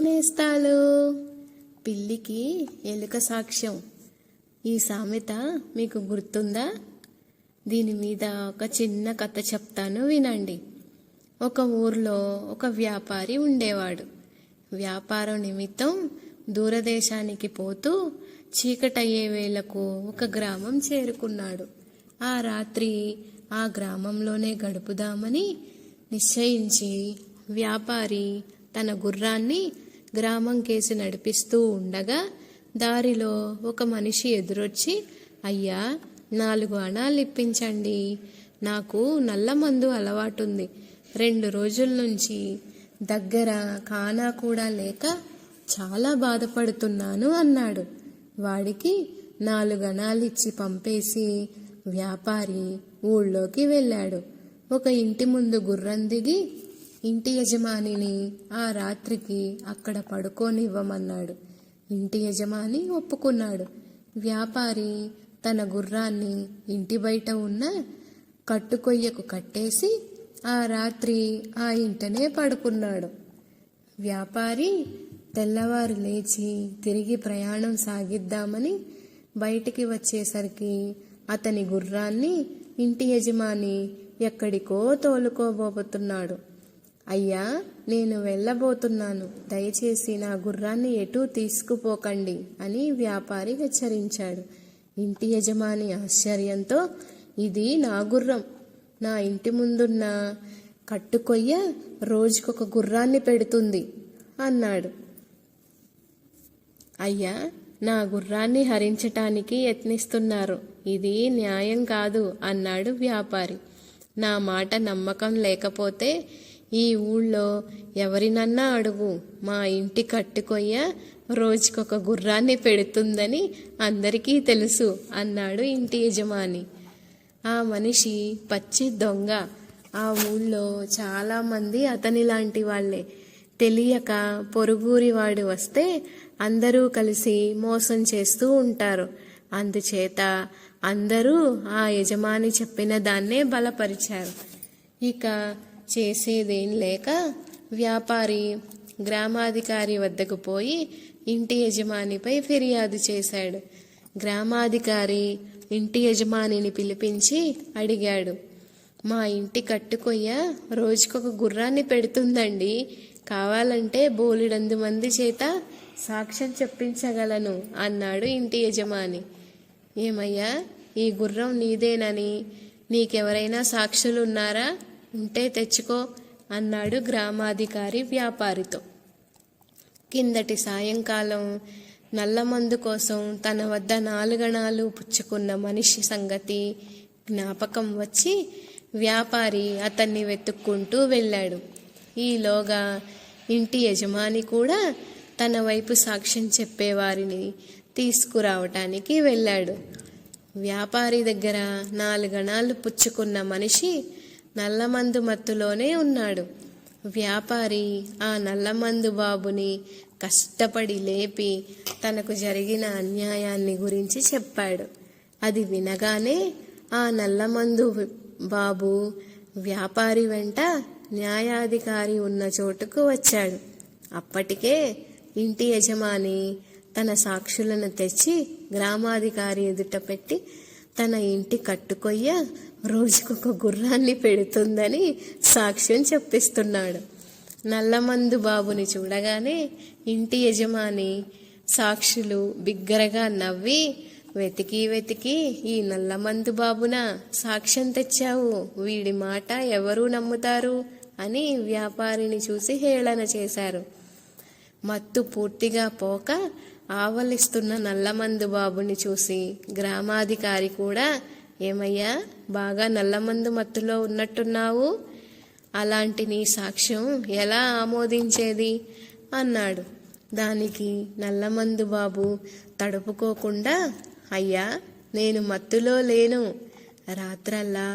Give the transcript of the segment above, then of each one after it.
నేస్తాలు. పిల్లికి ఎలుక సాక్ష్యం. ఈ సామెత మీకు గుర్తుందా? దీని మీద ఒక చిన్న కథ చెప్తాను, వినండి. ఒక ఊర్లో ఒక వ్యాపారి ఉండేవాడు. వ్యాపారం నిమిత్తం దూరదేశానికి పోతూ చీకటయ్యే వేళకు ఒక గ్రామం చేరుకున్నాడు. ఆ రాత్రి ఆ గ్రామంలోనే గడుపుదామని నిశ్చయించి వ్యాపారి తన గుర్రాన్ని గ్రామం కేసి నడిపిస్తూ ఉండగా దారిలో ఒక మనిషి ఎదురొచ్చి, అయ్యా, 4 అణాలు ఇప్పించండి, నాకు నల్ల మందు అలవాటుంది, 2 రోజుల నుంచి దగ్గర కానా కూడా లేక చాలా బాధపడుతున్నాను అన్నాడు. వాడికి 4 అణాలు ఇచ్చి పంపేసి వ్యాపారి ఊళ్ళోకి వెళ్ళాడు. ఒక ఇంటి ముందు గుర్రం దిగి ఇంటి యజమానిని ఆ రాత్రికి అక్కడ పడుకోనివ్వమన్నాడు. ఇంటి యజమాని ఒప్పుకున్నాడు. వ్యాపారి తన గుర్రాన్ని ఇంటి బయట ఉన్న కట్టుకొయ్యకు కట్టేసి ఆ రాత్రి ఆ ఇంటనే పడుకున్నాడు. వ్యాపారి తెల్లవారు లేచి తిరిగి ప్రయాణం సాగిద్దామని బయటికి వచ్చేసరికి అతని గుర్రాన్ని ఇంటి యజమాని ఎక్కడికో తోలుకోబోతున్నాడు. అయ్యా, నేను వెళ్ళబోతున్నాను, దయచేసి నా గుర్రాన్ని ఎటూ తీసుకుపోకండి అని వ్యాపారి హెచ్చరించాడు. ఇంటి యజమాని ఆశ్చర్యంతో, ఇది నా గుర్రం, నా ఇంటి ముందున్న కట్టుకొయ్య రోజుకొక గుర్రాన్ని పెడుతుంది అన్నాడు. అయ్యా, నా గుర్రాన్ని హరించటానికి యత్నిస్తున్నారు, ఇది న్యాయం కాదు అన్నాడు వ్యాపారి. నా మాట నమ్మకం లేకపోతే ఈ ఊళ్ళో ఎవరినన్నా అడుగు, మా ఇంటి కట్టుకొయ్య రోజుకొక గుర్రాన్ని పెడుతుందని అందరికీ తెలుసు అన్నాడు ఇంటి యజమాని. ఆ మనిషి పచ్చి దొంగ. ఆ ఊళ్ళో చాలామంది అతని లాంటి వాళ్ళే. తెలియక పొరుగురి వాడు వస్తే అందరూ కలిసి మోసం చేస్తూ ఉంటారు. అందుచేత అందరూ ఆ యజమాని చెప్పిన దాన్నే బలపరిచారు. ఇక చేసేదేం లేక వ్యాపారి గ్రామాధికారి వద్దకు పోయి ఇంటి యజమానిపై ఫిర్యాదు చేశాడు. గ్రామాధికారి ఇంటి యజమానిని పిలిపించి అడిగాడు, మా ఇంటి కట్టుకొయ్య రోజుకొక గుర్రాన్ని పెడుతుందండి, కావాలంటే బోలెడందు మంది చేత సాక్ష్యం చెప్పించగలను అన్నాడు ఇంటి యజమాని. ఏమయ్యా, ఈ గుర్రం నీదేనని నీకెవరైనా సాక్షులున్నారా? ఉంటే తెచ్చుకో అన్నాడు గ్రామాధికారి వ్యాపారితో. కిందటి సాయంకాలం నల్లమందు కోసం తన వద్ద 4 అణాలు పుచ్చుకున్న మనిషి సంగతి జ్ఞాపకం వచ్చి వ్యాపారి అతన్ని వెతుక్కుంటూ వెళ్ళాడు. ఈలోగా ఇంటి యజమాని కూడా తన వైపు సాక్ష్యం చెప్పేవారిని తీసుకురావటానికి వెళ్ళాడు. వ్యాపారి దగ్గర 4 అణాలు పుచ్చుకున్న మనిషి నల్లమందు మత్తులోనే ఉన్నాడు. వ్యాపారి ఆ నల్లమందు బాబుని కష్టపడి లేపి తనకు జరిగిన అన్యాయాన్ని గురించి చెప్పాడు. అది వినగానే ఆ నల్లమందు బాబు వ్యాపారి వెంట న్యాయాధికారి ఉన్న చోటుకు వచ్చాడు. అప్పటికే ఇంటి యజమాని తన సాక్షులను తెచ్చి గ్రామాధికారి ఎదుట పెట్టి తన ఇంటి కట్టుకొయ్య రోజుకొక గుర్రాన్ని పెడుతుందని సాక్ష్యం చెప్పిస్తున్నాడు. నల్లమందు బాబుని చూడగానే ఇంటి యజమాని సాక్షులు బిగ్గరగా నవ్వి, వెతికి వెతికి ఈ నల్లమందు బాబునా సాక్ష్యం తెచ్చావు, వీడి మాట ఎవరూ నమ్ముతారు అని వ్యాపారిని చూసి హేళన చేశారు. మత్తు పూర్తిగా పోక ఆవలిస్తున్న నల్లమందు బాబుని చూసి గ్రామాధికారి కూడా, ఏమయ్యా, బాగా నల్లమందు మత్తులో ఉన్నట్టున్నావు, అలాంటి నీ సాక్ష్యం ఎలా ఆమోదించేది అన్నాడు. దానికి నల్లమందు బాబు తడుపుకోకుండా, అయ్యా, నేను మత్తులో లేను, రాత్రల్లా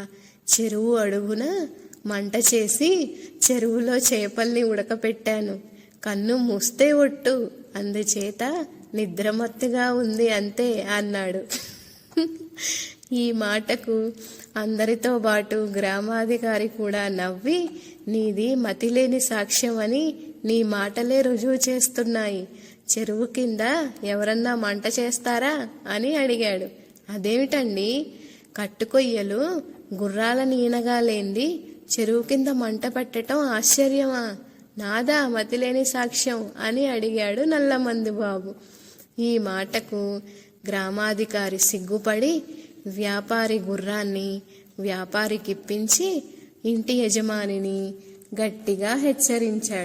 చెరువు అడుగున మంట చేసి చెరువులో చేపల్ని ఉడకపెట్టాను, కన్ను మూస్తే ఒట్టు, అందుచేత నిద్రమత్తుగా ఉంది అంతే అన్నాడు. ఈ మాటకు అందరితో పాటు గ్రామాధికారి కూడా నవ్వి, నీది మతిలేని సాక్ష్యం అని నీ మాటలే రుజువు చేస్తున్నాయి. చెరువు కింద ఎవరన్నా మంట చేస్తారా అని అడిగాడు. అదేమిటండి, కట్టుకొయ్యలు గుర్రాల నీనగా లేంది చెరువు కింద మంట పెట్టడం ఆశ్చర్యమా? నాదా మతిలేని సాక్ష్యం అని అడిగాడు నల్లమంది బాబు. ఈ మాటకు గ్రామాధికారి సిగ్గుపడి వ్యాపారి గుర్రాన్ని వ్యాపారికిప్పించి ఇంటి యజమానిని గట్టిగా హెచ్చరించాడు.